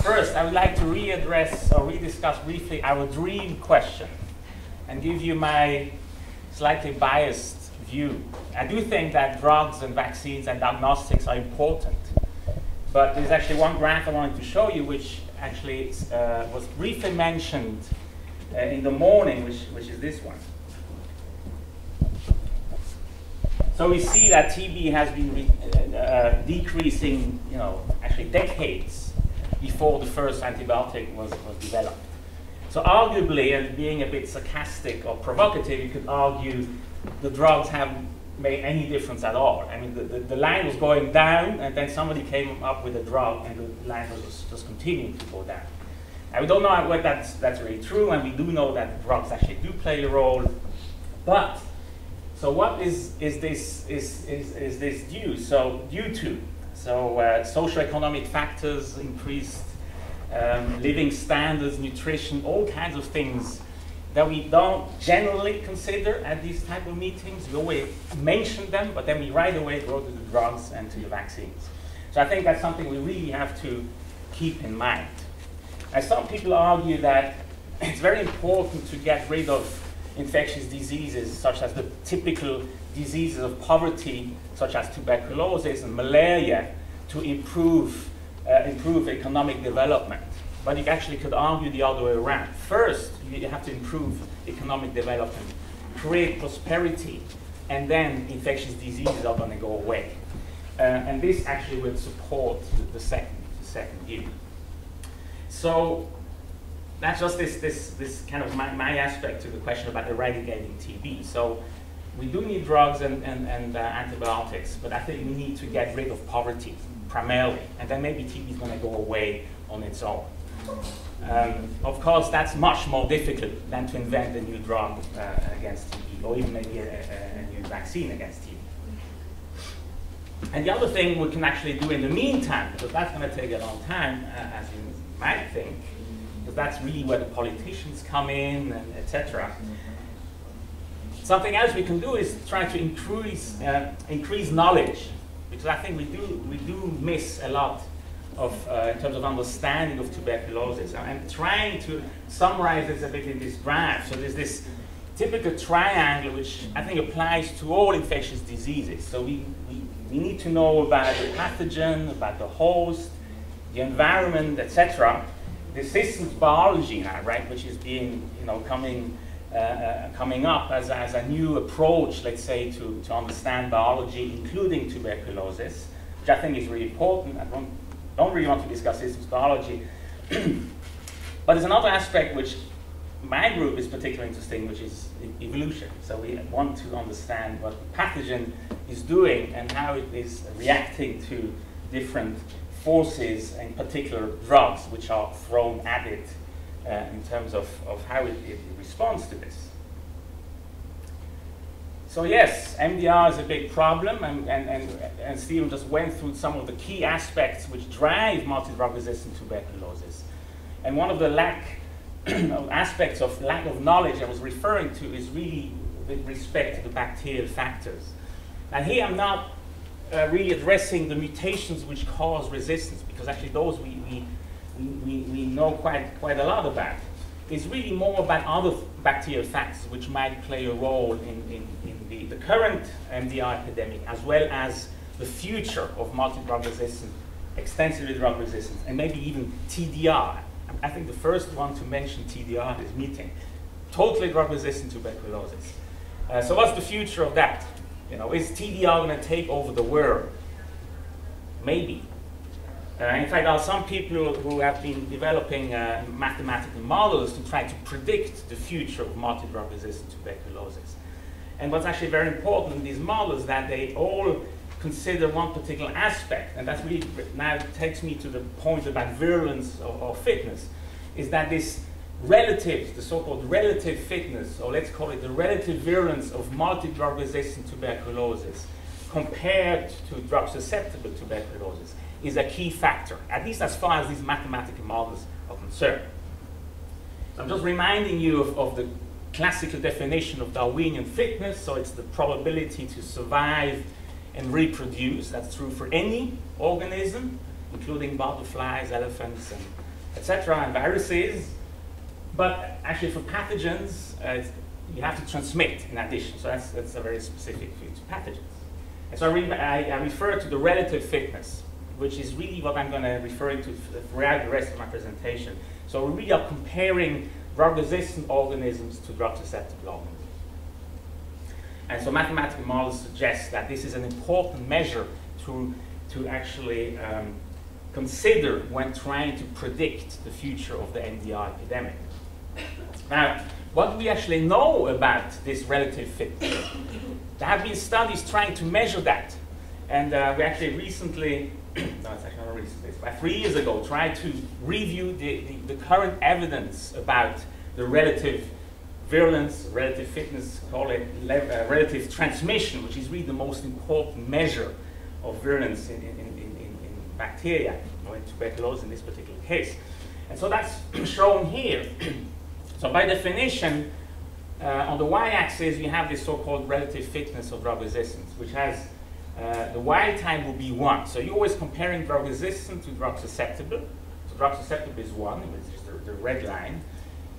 First, I would like to readdress or rediscuss briefly our dream question and give you my slightly biased view. I do think that drugs and vaccines and diagnostics are important, but there's actually one graph I wanted to show you which actually was briefly mentioned in the morning, which is this one. So we see that TB has been decreasing, actually decades before the first antibiotic was developed. So arguably, and being a bit sarcastic or provocative, you could argue the drugs haven't made any difference at all. I mean, the line was going down, and then somebody came up with a drug, and the line was just continuing to go down. And we don't know whether that's really true, and we do know that drugs actually do play a role. But so what is this due? So due to socioeconomic factors, increased living standards, nutrition, all kinds of things that we don't generally consider at these type of meetings. We always mention them, but then we right away go to the drugs and to the vaccines. So I think that's something we really have to keep in mind. And some people argue that it's very important to get rid of infectious diseases such as the typical diseases of poverty, such as tuberculosis and malaria, to improve economic development. But you actually could argue the other way around. First, you have to improve economic development, create prosperity, and then infectious diseases are going to go away. And this actually would support the second view. So that's just this kind of my aspect to the question about eradicating TB. So we do need drugs and antibiotics, but I think we need to get rid of poverty primarily, and then maybe TB is going to go away on its own. Of course, that's much more difficult than to invent a new drug against TB, or even maybe a new vaccine against TB. And the other thing we can actually do in the meantime, because that's going to take a long time, as you might think, because that's really where the politicians come in, and etc. Something else we can do is try to increase knowledge, because I think we do miss a lot of in terms of understanding of tuberculosis. I'm trying to summarize this a bit in this graph. So there's this typical triangle which I think applies to all infectious diseases. So we need to know about the pathogen, about the host, the environment, etc. The systems biology now, right, which is being, coming up as a new approach, let's say, to understand biology, including tuberculosis, which I think is really important. I don't really want to discuss systems biology, but there's another aspect which my group is particularly interested in, which is evolution. So we want to understand what the pathogen is doing and how it is reacting to different forces, in particular drugs, which are thrown at it in terms of how it responds to this. So yes, MDR is a big problem, and Stephen just went through some of the key aspects which drive multi-drug resistant tuberculosis. And one of the aspects of lack of knowledge I was referring to is really with respect to the bacterial factors. And here I'm not really addressing the mutations which cause resistance, because actually those we know quite a lot about. It's really more about other bacterial factors which might play a role in the current MDR epidemic, as well as the future of multi-drug resistant, extensively drug resistant, and maybe even TDR. I think the first one to mention TDR in this meeting, totally drug resistant tuberculosis. So what's the future of that? Is TDR going to take over the world? Maybe. In fact, there are some people who have been developing mathematical models to try to predict the future of multi-drug resistant tuberculosis. And what's actually very important in these models is that they all consider one particular aspect, and that's really now takes me to the point about virulence or fitness, is that this relative, the so-called relative fitness, or let's call it the relative virulence of multi-drug resistant tuberculosis compared to drug-susceptible tuberculosis is a key factor, at least as far as these mathematical models are concerned. So I'm just reminding you of the classical definition of Darwinian fitness. So it's the probability to survive and reproduce. That's true for any organism, including butterflies, elephants, etc., and viruses. But actually for pathogens, you have to transmit in addition. So that's a very specific field to pathogens. And so I refer to the relative fitness, which is really what I'm going to refer to throughout the rest of my presentation. So we really are comparing drug-resistant organisms to drug-susceptible organisms. And so mathematical models suggest that this is an important measure to actually consider when trying to predict the future of the MDR epidemic. Now, what do we actually know about this relative fitness? There have been studies trying to measure that. And we actually recently, no, it's actually not recently, it's about 3 years ago, tried to review the current evidence about the relative virulence, relative fitness, call it relative transmission, which is really the most important measure of virulence in bacteria, or in tuberculosis in this particular case. And so that's shown here. So by definition, on the y-axis, we have this so-called relative fitness of drug resistance, which has the y time will be 1. So you're always comparing drug resistant to drug susceptible. So drug susceptible is 1, which is the red line.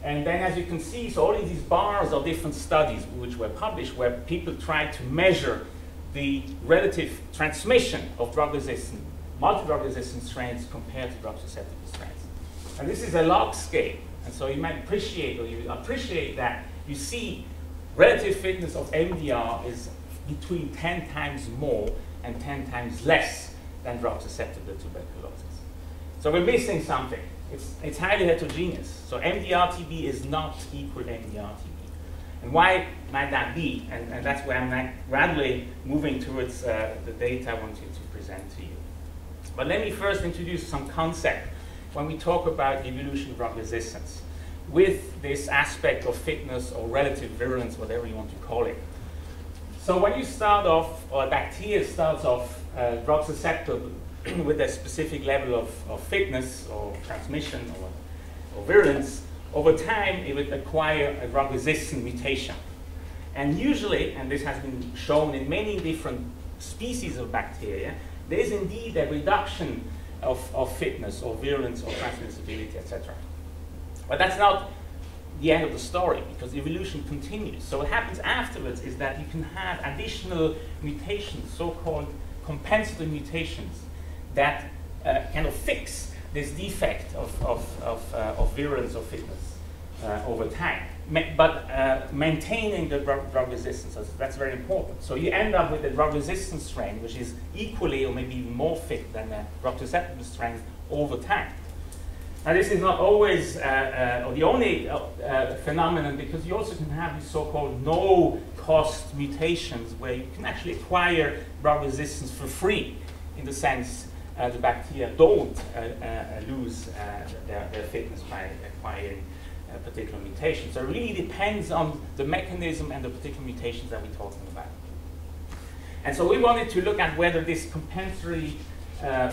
And then as you can see, so all of these bars are different studies which were published where people tried to measure the relative transmission of drug-resistant, multi-drug resistant strains compared to drug-susceptible strains. And this is a log scale. And so you might appreciate, or you appreciate that you see relative fitness of MDR is between 10 times more and 10 times less than drug-susceptible tuberculosis. So we're missing something. It's highly heterogeneous. So MDR-TB is not equal MDR-TB. And why might that be? And that's where I'm gradually moving towards the data I want you to present to you. But let me first introduce some concept when we talk about the evolution of drug resistance with this aspect of fitness or relative virulence, whatever you want to call it. So when you start off, or a bacteria starts off drug susceptible with a specific level of fitness or transmission or virulence, over time it would acquire a drug-resistant mutation. And usually, and this has been shown in many different species of bacteria, there is indeed a reduction of fitness or virulence or transmissibility, etc. But that's not the end of the story, because evolution continues. So what happens afterwards is that you can have additional mutations, so-called compensatory mutations, that kind of fix this defect of virulence or fitness over time, but maintaining the drug resistance. So that's very important. So you end up with a drug-resistant strain, which is equally or maybe even more fit than a drug-susceptible strain over time. Now, this is not always the only phenomenon, because you also can have these so-called no-cost mutations where you can actually acquire drug resistance for free, in the sense the bacteria don't lose their fitness by acquiring a particular mutation. So it really depends on the mechanism and the particular mutations that we're talking about. And so we wanted to look at whether this compensatory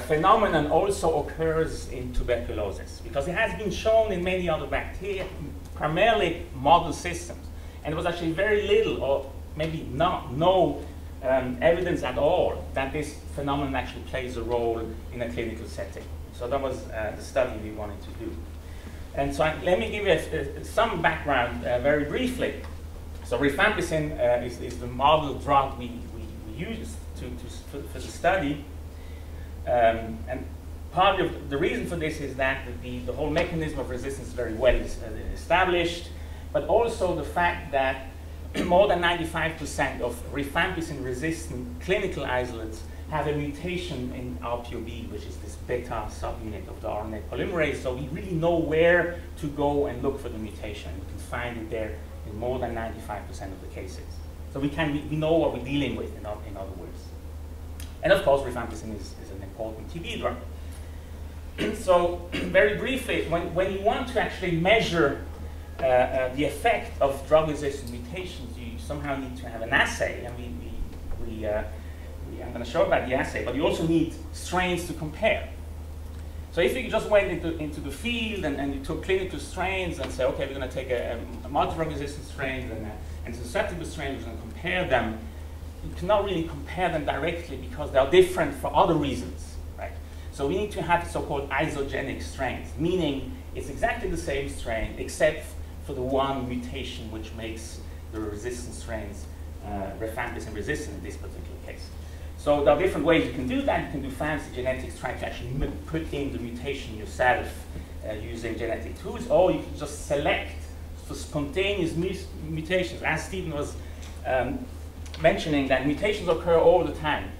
phenomenon also occurs in tuberculosis, because it has been shown in many other bacteria, primarily model systems. And there was actually very little, or maybe no evidence at all that this phenomenon actually plays a role in a clinical setting. So that was the study we wanted to do. And so let me give you some background very briefly. So rifampicin is the model drug we used for the study. And part of the reason for this is that the whole mechanism of resistance is very well established, but also the fact that more than 95% of rifampicin-resistant clinical isolates have a mutation in RPOB, which is this beta subunit of the RNA polymerase. So we really know where to go and look for the mutation. We can find it there in more than 95% of the cases. So we know what we're dealing with, in other words. And of course, rifampicin is an important TB drug. So very briefly, when you want to actually measure the effect of drug-resistant mutations, you somehow need to have an assay, and I'm going to show about the assay, but you also need strains to compare. So if you just went into the field and you took clinical strains and say, okay, we're going to take a multi-drug resistant strains and susceptible strains, we're going to compare them, you cannot really compare them directly because they are different for other reasons, right? So we need to have so-called isogenic strains, meaning it's exactly the same strain except for the one mutation which makes the resistant strains rifampicin resistant in this particular case. So there are different ways you can do that. You can do fancy genetics, trying to actually put in the mutation yourself using genetic tools, or you can just select for spontaneous mutations. As Stephen was mentioning, that mutations occur all the time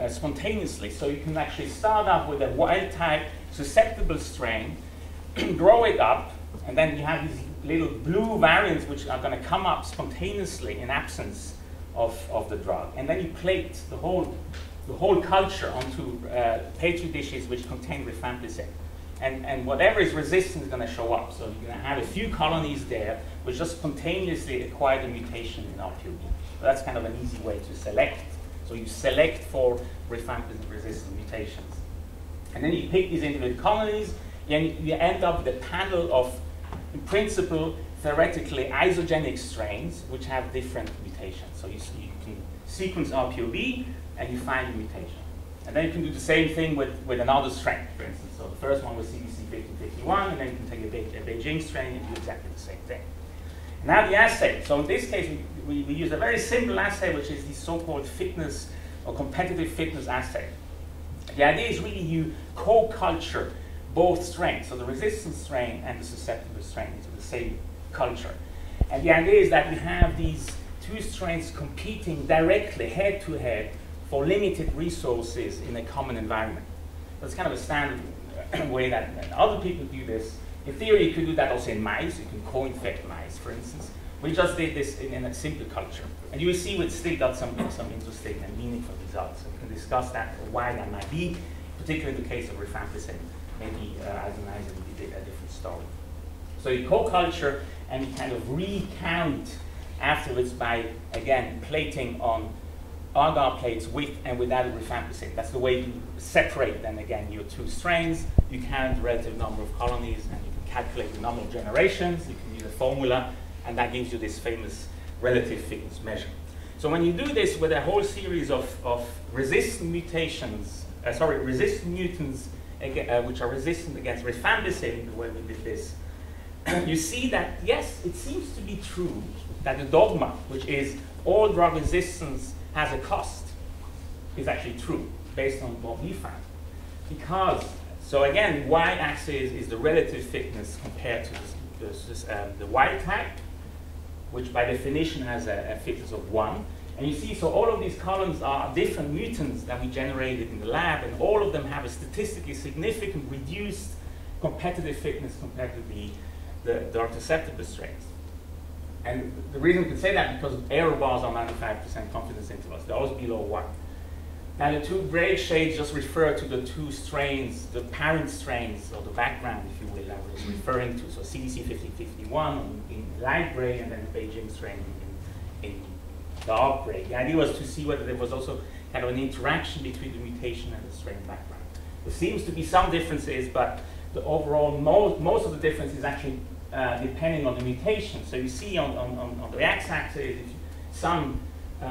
spontaneously. So you can actually start up with a wild type susceptible strain, grow it up, and then you have these little blue variants which are going to come up spontaneously in absence of the drug. And then you plate the whole culture onto petri dishes which contain rifampicin. And whatever is resistant is going to show up. So you're going to have a few colonies there which just spontaneously acquire the mutation in RPOB. So that's kind of an easy way to select. So you select for rifampicin-resistant mutations. And then you pick these individual colonies, and you end up with a panel of, in principle, theoretically isogenic strains which have different mutations. So you can sequence RPOB and you find the mutation. And then you can do the same thing with another strain, for instance. So the first one was CBC 1551, and then you can take a Beijing strain and do exactly the same thing. Now the assay. So in this case, we use a very simple assay, which is the so-called fitness or competitive fitness assay. The idea is really you co-culture both strains, so the resistant strain and the susceptible strain into the same culture. And the idea is that we have these two strains competing directly, head-to-head, for limited resources in a common environment. That's kind of a standard way that other people do this. In theory, you could do that also in mice. You can co-infect mice, for instance. We just did this in a simple culture. And you will see we still got some interesting and meaningful results. So we can discuss that, or why that might be, particularly in the case of rifampicin. Maybe isoniazid would be a different story. So you co-culture and you kind of recount afterwards by, again, plating on agar plates with and without rifampicin. That's the way you separate then again your two strains. You count the relative number of colonies and you can calculate the number of generations. You can use a formula, and that gives you this famous relative fitness measure. So when you do this with a whole series of resistant mutations, resistant mutants which are resistant against rifampicin, the way we did this, you see that, yes, it seems to be true that the dogma, which is all drug resistance has a cost, is actually true, based on what we found. Because, so again, y-axis is the relative fitness compared to the wild type, which by definition has a fitness of 1. And you see, so all of these columns are different mutants that we generated in the lab, and all of them have a statistically significant reduced competitive fitness compared to the drug susceptible strains. And the reason we can say that is because error bars are 95% confidence intervals. They're always below 1. Now the two gray shades just refer to the two strains, the parent strains, or the background, if you will, that I was referring to. So CDC 1551 in light gray, and then the Beijing strain in dark gray. The idea was to see whether there was also kind of an interaction between the mutation and the strain background. There seems to be some differences, but the overall, most of the difference is actually depending on the mutation. So you see on the x-axis, some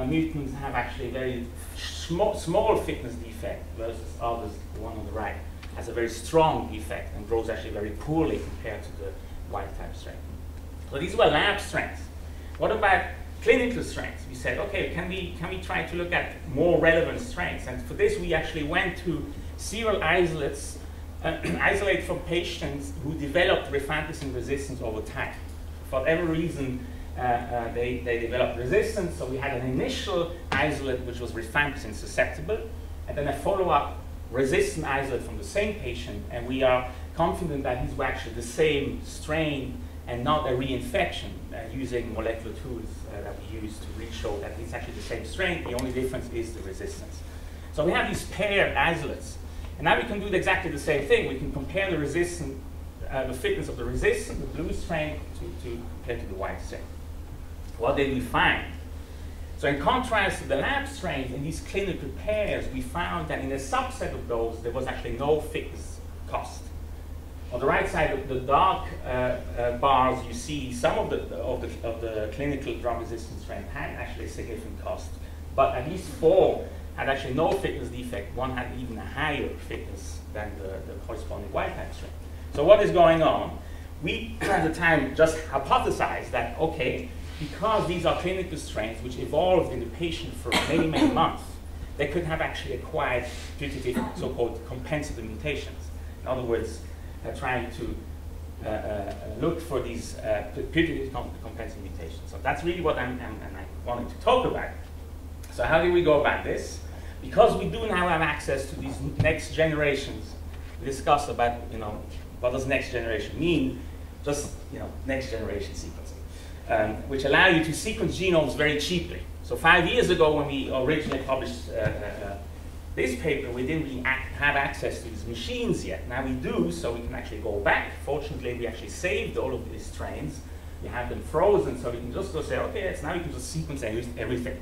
mutants have actually a very small fitness defect versus others, the one on the right, has a very strong defect and grows actually very poorly compared to the wild-type strain. So these were lab strains. What about clinical strains? We said, okay, can we try to look at more relevant strains? And for this, we actually went to serial isolates, isolate from patients who developed rifampicin resistance over time. For whatever reason, they developed resistance, so we had an initial isolate which was rifampicin susceptible, and then a follow-up resistant isolate from the same patient, and we are confident that these were actually the same strain and not a reinfection using molecular tools that we use to really show that it's actually the same strain. The only difference is the resistance. So we have these paired isolates. And now we can do exactly the same thing. We can compare the the fitness of the resistant, the blue strain, compared to the white strain. What did we find? So in contrast to the lab strains, in these clinical pairs, we found that in a subset of those, there was actually no fitness cost. On the right side of the dark bars, you see some of the clinical drug-resistant strain had actually a significant cost, but at least 4 had actually no fitness defect. One had even a higher fitness than the corresponding wild-type strain. So what is going on? We, at the time, just hypothesized that, okay, because these are clinical strains which evolved in the patient for many, many months, they could have actually acquired putative so-called compensable mutations. In other words, trying to look for these putative compensable mutations. So that's really what I'm wanting to talk about. So how do we go about this? Because we do now have access to these next generations, we discussed about, what does next generation mean? Just, next generation sequencing, which allow you to sequence genomes very cheaply. So 5 years ago, when we originally published this paper, we didn't really have access to these machines yet. Now we do, so we can actually go back. Fortunately, we actually saved all of these strains. We have them frozen, so we can just go say, okay, now we can just sequence everything.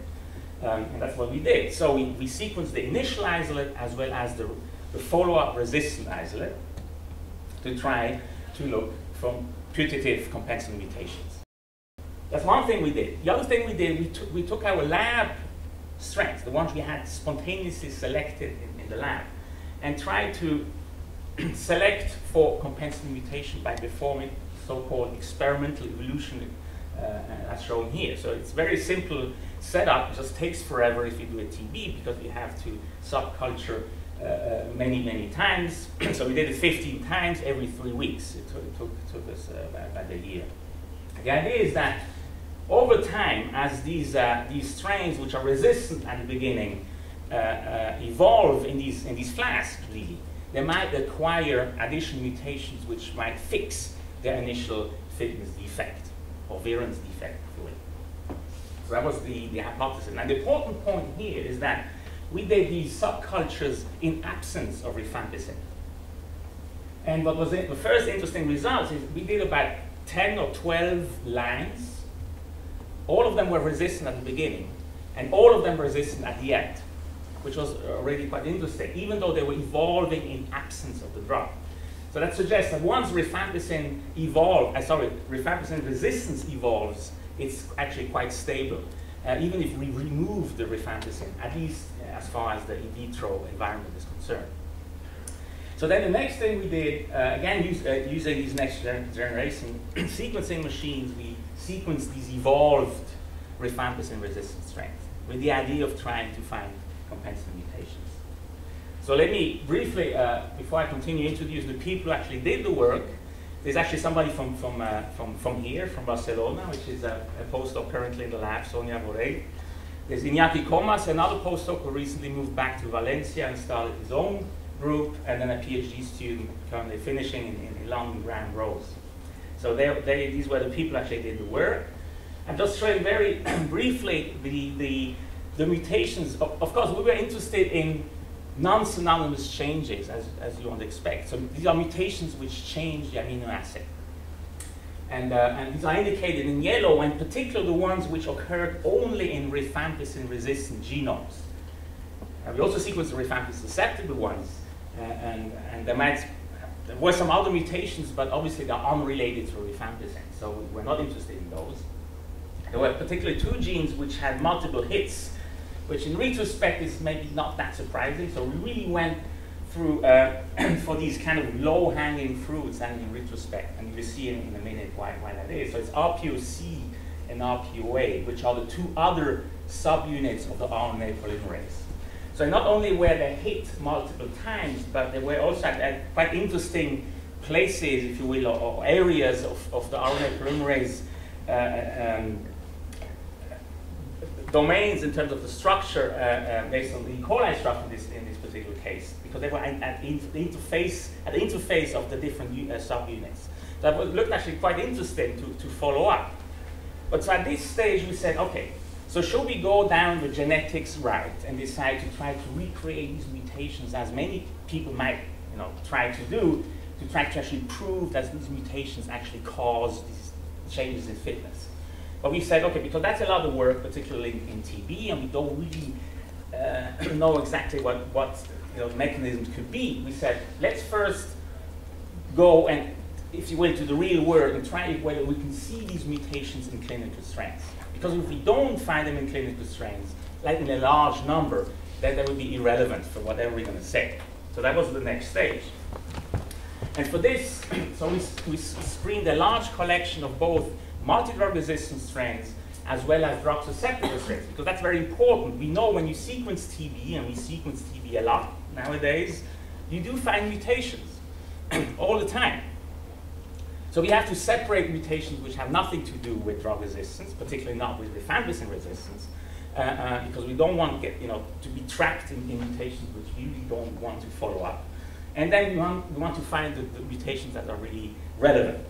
And that's what we did. So we sequenced the initial isolate as well as the follow-up resistant isolate to try to look for putative compensable mutations. That's one thing we did. The other thing we did, we took our lab strains, the ones we had spontaneously selected in the lab, and tried to select for compensable mutation by performing so-called experimental evolution, as shown here. So it's very simple setup. It just takes forever if you do a TB because we have to subculture many, many times. So we did it 15 times every 3 weeks. It took us about a year. The idea is that over time, as these strains which are resistant at the beginning evolve in these flasks, really, they might acquire additional mutations which might fix their initial fitness defect or virulence defect, if you will. So that was the hypothesis. And the important point here is that we did these subcultures in absence of rifampicin. And what was the first interesting result is we did about 10 or 12 lines. All of them were resistant at the beginning, and all of them resistant at the end, which was already quite interesting, even though they were evolving in absence of the drug. So that suggests that once rifampicin rifampicin resistance evolves, it's actually quite stable, even if we remove the rifampicin, at least as far as the in vitro environment is concerned. So then the next thing we did, again using these next generation sequencing machines, we sequenced these evolved rifampicin resistant strains with the idea of trying to find compensable mutations. So let me briefly, before I continue, introduce the people who actually did the work. There's actually somebody from here, from Barcelona, which is a postdoc currently in the lab, Sonia Borrell. There's Iñaki Comas, another postdoc who recently moved back to Valencia and started his own group, and then a PhD student currently finishing in London, Graham Rose. So these were the people who actually did the work. I'm just showing very briefly the mutations. Of course, we were interested in non-synonymous changes, as you would expect. So these are mutations which change the amino acid. And these are indicated in yellow, and particularly the ones which occurred only in rifampicin-resistant genomes. We also sequenced the rifampicin-susceptible ones, and there were some other mutations, but obviously they're unrelated to rifampicin, so we're not interested in those. There were particularly 2 genes which had multiple hits, which in retrospect is maybe not that surprising. So we really went through for these kind of low-hanging fruits, and in retrospect, and you'll see in a minute why that is. So it's RPOC and RPOA, which are the 2 other subunits of the RNA polymerase. So not only were they hit multiple times, but they were also at quite interesting places, if you will, or areas of the RNA polymerase domains in terms of the structure based on the E. coli structure in this particular case, because they were at the interface of the different subunits. That looked actually quite interesting to follow up. But so at this stage we said, okay, so should we go down the genetics route and decide to try to recreate these mutations, as many people might try to do, to try to actually prove that these mutations actually cause these changes in fitness. But we said, okay, because that's a lot of work, particularly in TB, and we don't really know exactly what mechanisms could be. We said, let's first go and, if you will, to the real world and try whether we can see these mutations in clinical strains. Because if we don't find them in clinical strains, like in a large number, then they will be irrelevant for whatever we're going to say. So that was the next stage. And for this, so we screened a large collection of both multi-drug resistant strains as well as drug susceptible strains, because that's very important. We know when you sequence TB, and we sequence TB a lot nowadays, you do find mutations all the time. So we have to separate mutations which have nothing to do with drug resistance, particularly not with rifampicin resistance, because we don't want to be trapped in mutations which we really don't want to follow up. And then we want to find the mutations that are really relevant.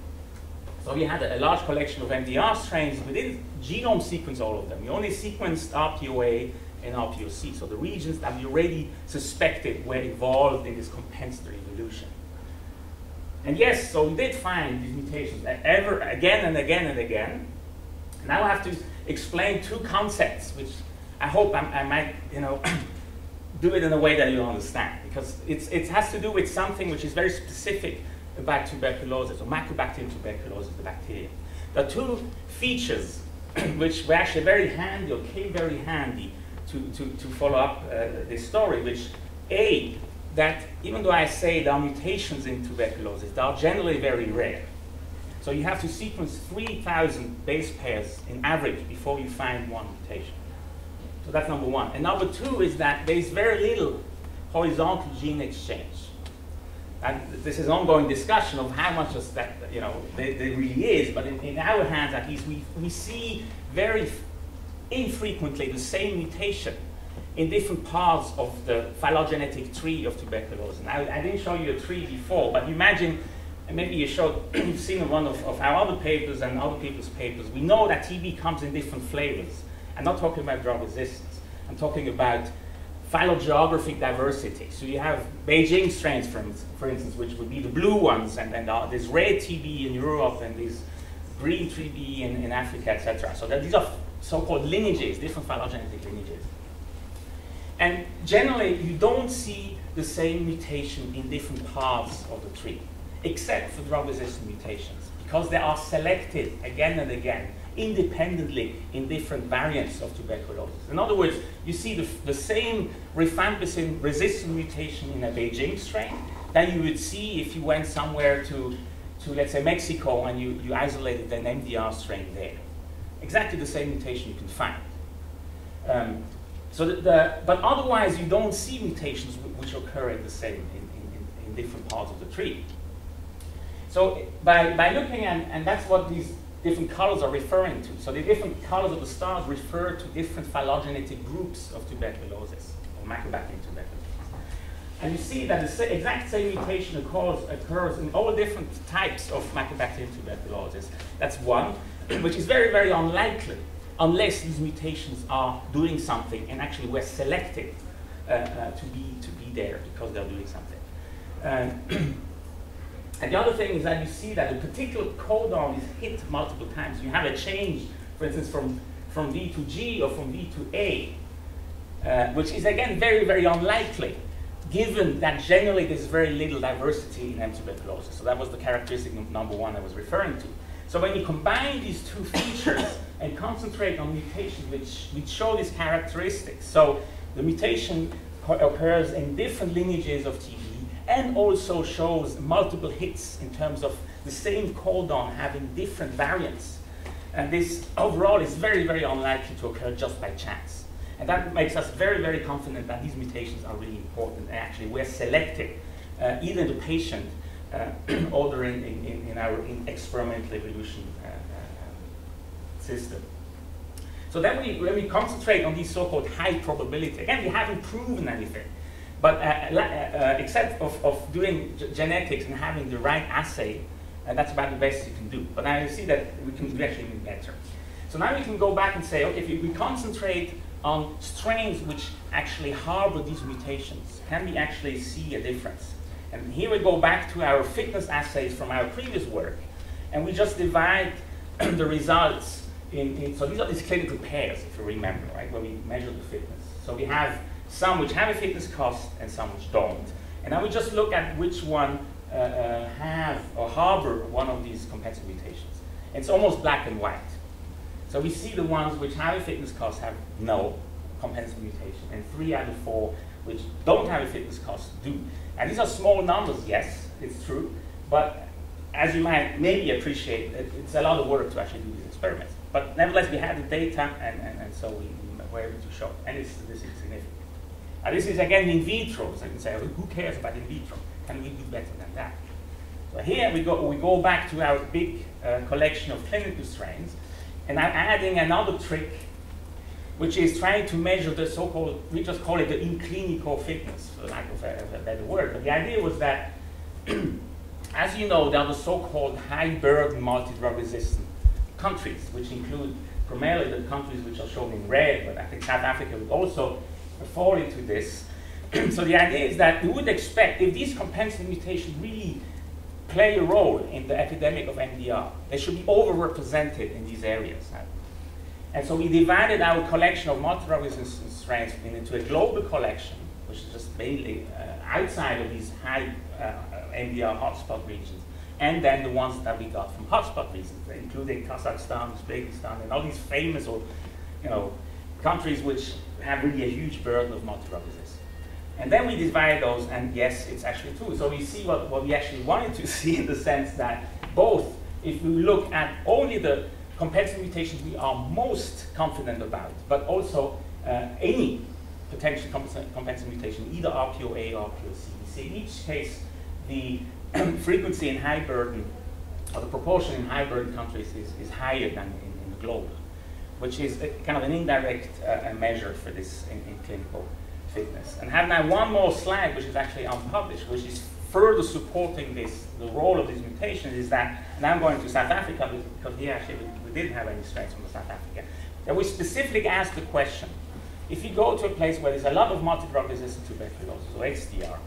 So we had a large collection of MDR strains. We didn't genome sequence all of them. We only sequenced RPOA and RPOC, so the regions that we already suspected were involved in this compensatory evolution. And yes, so we did find these mutations again and again and again. Now I have to explain two concepts, which I hope I might, do it in a way that you understand, because it has to do with something which is very specific about tuberculosis, or Mycobacterium tuberculosis, the bacterium. There are two features which were actually very handy, or came very handy to follow up this story, which that even though I say there are mutations in tuberculosis, they are generally very rare. So you have to sequence 3,000 base pairs in average before you find one mutation. So that's number one. And number two is that there's very little horizontal gene exchange. And this is an ongoing discussion of how much of that there really is, but in our hands at least, we see very infrequently the same mutation in different parts of the phylogenetic tree of tuberculosis. Now, I didn't show you a tree before, but imagine, and maybe you've seen one of our other papers and other people's papers. We know that TB comes in different flavors. I'm not talking about drug resistance. I'm talking about phylogeographic diversity. So you have Beijing strains, for instance, which would be the blue ones, and then there's red TB in Europe, and there's green TB in Africa, etc. So these are so-called lineages, different phylogenetic lineages. And generally, you don't see the same mutation in different parts of the tree, except for drug-resistant mutations, because they are selected again and again, independently in different variants of tuberculosis. In other words, you see the same rifampicin resistant mutation in a Beijing strain that you would see if you went somewhere to let's say, Mexico, and you isolated an MDR strain there. Exactly the same mutation you can find. But otherwise, you don't see mutations which occur in the same in different parts of the tree. So by looking at, and that's what these different colors are referring to. So the different colors of the stars refer to different phylogenetic groups of tuberculosis, or Mycobacterium tuberculosis. And you see that the exact same mutation occurs in all different types of Mycobacterium tuberculosis. That's one, which is very, very unlikely, unless these mutations are doing something and actually were selected to be there because they're doing something. And the other thing is that you see that a particular codon is hit multiple times. You have a change, for instance, from V to G or from V to A, which is again very, very unlikely, given that generally there's very little diversity in M. tuberculosis. So that was the characteristic number one I was referring to. So when you combine these two features and concentrate on mutations which show these characteristics, so the mutation occurs in different lineages of TB, and also shows multiple hits in terms of the same codon having different variants. And this overall is very, very unlikely to occur just by chance. And that makes us very, very confident that these mutations are really important and actually were selected either in the patient or in our experimental evolution system. So then when we concentrate on these so-called high probability, again, we haven't proven anything. But except of doing genetics and having the right assay, that's about the best you can do. But now you see that we can do actually even better. So now we can go back and say, okay, if we concentrate on strains which actually harbor these mutations, can we actually see a difference? And here we go back to our fitness assays from our previous work, and we just divide the results so these are these clinical pairs, if you remember, right, where we measure the fitness. So we have some which have a fitness cost and some which don't. And now we just look at which one have or harbor one of these compensatory mutations. It's almost black and white. So we see the ones which have a fitness cost have no compensable mutation, and 3 out of 4 which don't have a fitness cost do. And these are small numbers, yes, it's true, but as you might maybe appreciate, it's a lot of work to actually do these experiments. But nevertheless, we had the data, and so we were able to show, and this is significant. This is again in vitro, so you can say, well, who cares about in vitro? Can we do better than that? So here we go back to our big collection of clinical strains, and I'm adding another trick, which is trying to measure the so-called, we just call it the in-clinical fitness, for lack of a better word. But the idea was that, as you know, there are the so-called high-burden multi-drug resistant countries, which include primarily the countries which are shown in red, but I think South Africa would also fall into this. So the idea is that we would expect, if these compensable mutations really play a role in the epidemic of MDR, they should be overrepresented in these areas. And so we divided our collection of multi-drug resistant strains into a global collection, which is just mainly outside of these high MDR hotspot regions, and then the ones that we got from hotspot regions, including Kazakhstan, Uzbekistan, and all these famous, or countries which have really a huge burden of multi-drug resistance. And then we divide those, and yes, it's actually true. So we see what we actually wanted to see, in the sense that both, if we look at only the compensable mutations we are most confident about, but also any potential compensable mutation, either RPOA or RPOC, we see in each case the frequency in high burden, or the proportion in high burden countries is higher than in the global, which is kind of an indirect measure for this in clinical fitness. And have now one more slide, which is actually unpublished, which is further supporting this, the role of these mutations, is that, and I'm going to South Africa, because here actually we didn't have any strains from South Africa, that we specifically asked the question, if you go to a place where there's a lot of multi-drug resistant tuberculosis, or XDR,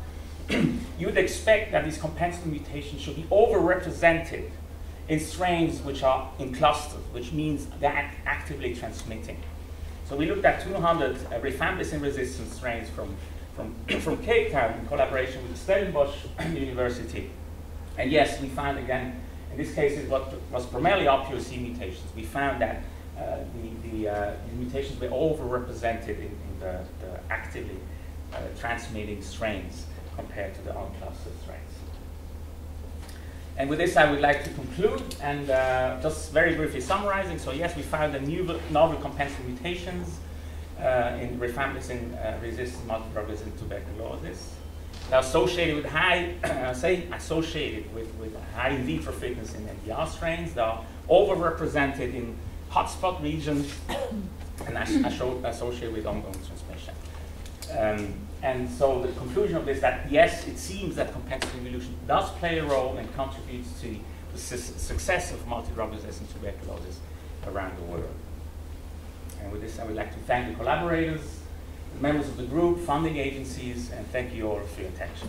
you would expect that these compensable mutations should be overrepresented in strains which are in clusters, which means they're actively transmitting. So we looked at 200 rifampicin-resistant strains from Cape Town in collaboration with Stellenbosch University. And yes, we found again, in this case, it was primarily RPOC mutations. We found that the mutations were overrepresented in the actively transmitting strains compared to the unclustered strains. And with this, I would like to conclude, and just very briefly summarizing. So yes, we found a novel compensable mutations in rifampicin-resistant multi-drug resistant tuberculosis. They're associated with high, associated with high in vitro fitness in MDR strains. They are overrepresented in hotspot regions, and associated with ongoing transmission. And so the conclusion of this is that yes, it seems that compensable evolution does play a role and contributes to the success of multi-drug resistant tuberculosis around the world. And with this, I would like to thank the collaborators, the members of the group, funding agencies, and thank you all for your attention.